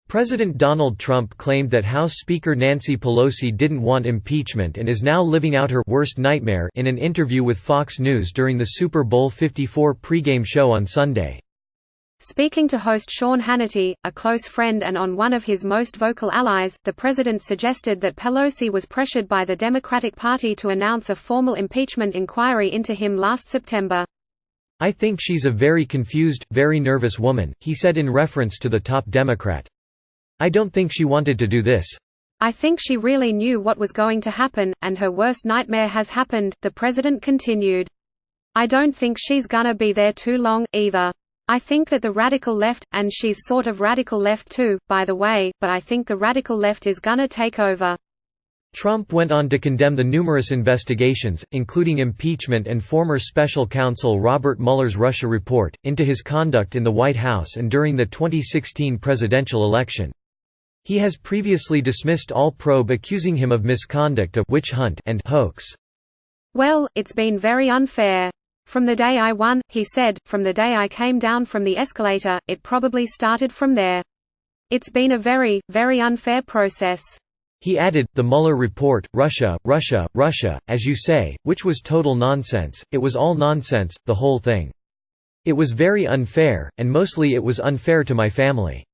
President Donald Trump claimed that House Speaker Nancy Pelosi didn't want impeachment and is now living out her worst nightmare in an interview with Fox News during the Super Bowl 54 pregame show on Sunday. Speaking to host Sean Hannity, a close friend and on one of his most vocal allies, the president suggested that Pelosi was pressured by the Democratic Party to announce a formal impeachment inquiry into him last September. "I think she's a very confused, very nervous woman," he said in reference to the top Democrat. "I don't think she wanted to do this. I think she really knew what was going to happen, and her worst nightmare has happened," the president continued. "I don't think she's gonna be there too long, either. I think that the radical left, and she's sort of radical left too, by the way, but I think the radical left is gonna take over." Trump went on to condemn the numerous investigations, including impeachment and former special counsel Robert Mueller's Russia report, into his conduct in the White House and during the 2016 presidential election. He has previously dismissed all probe accusing him of misconduct, a witch hunt and hoax. "Well, it's been very unfair. From the day I won," he said, "from the day I came down from the escalator, it probably started from there. It's been a very, very unfair process." He added, "The Mueller report, Russia, Russia, Russia, as you say, which was total nonsense, it was all nonsense, the whole thing. It was very unfair, and mostly it was unfair to my family.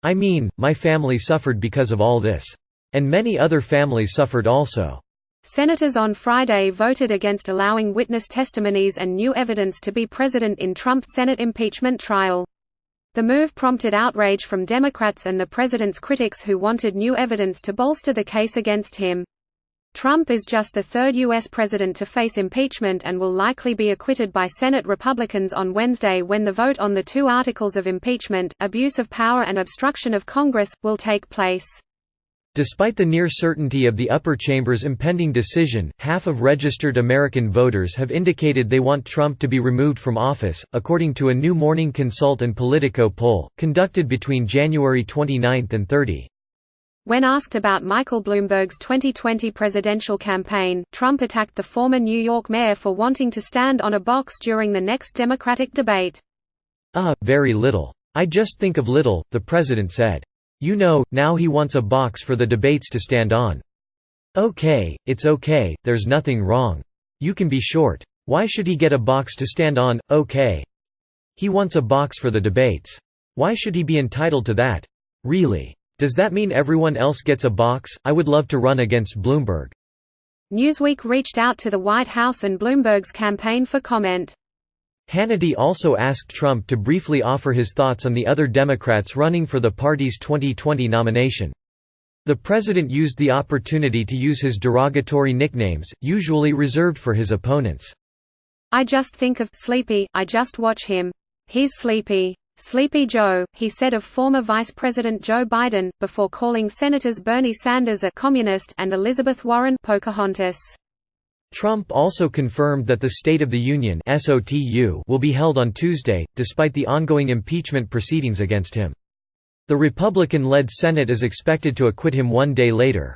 I mean, my family suffered because of all this. And many other families suffered also." Senators on Friday voted against allowing witness testimonies and new evidence to be present in Trump's Senate impeachment trial. The move prompted outrage from Democrats and the president's critics who wanted new evidence to bolster the case against him. Trump is just the third U.S. president to face impeachment and will likely be acquitted by Senate Republicans on Wednesday when the vote on the two articles of impeachment, abuse of power and obstruction of Congress, will take place. Despite the near certainty of the upper chamber's impending decision, half of registered American voters have indicated they want Trump to be removed from office, according to a new Morning Consult and Politico poll, conducted between January 29 and 30. When asked about Michael Bloomberg's 2020 presidential campaign, Trump attacked the former New York mayor for wanting to stand on a box during the next Democratic debate. Very little. I just think of little," the president said. "You know, now he wants a box for the debates to stand on. Okay, it's okay, there's nothing wrong. You can be short. Why should he get a box to stand on? Okay. He wants a box for the debates. Why should he be entitled to that? Really? Does that mean everyone else gets a box? I would love to run against Bloomberg." Newsweek reached out to the White House and Bloomberg's campaign for comment. Hannity also asked Trump to briefly offer his thoughts on the other Democrats running for the party's 2020 nomination. The president used the opportunity to use his derogatory nicknames, usually reserved for his opponents. "I just think of Sleepy, I just watch him. He's sleepy. Sleepy Joe," he said of former Vice President Joe Biden, before calling Senators Bernie Sanders a communist and Elizabeth Warren Pocahontas. Trump also confirmed that the State of the Union will be held on Tuesday, despite the ongoing impeachment proceedings against him. The Republican-led Senate is expected to acquit him one day later.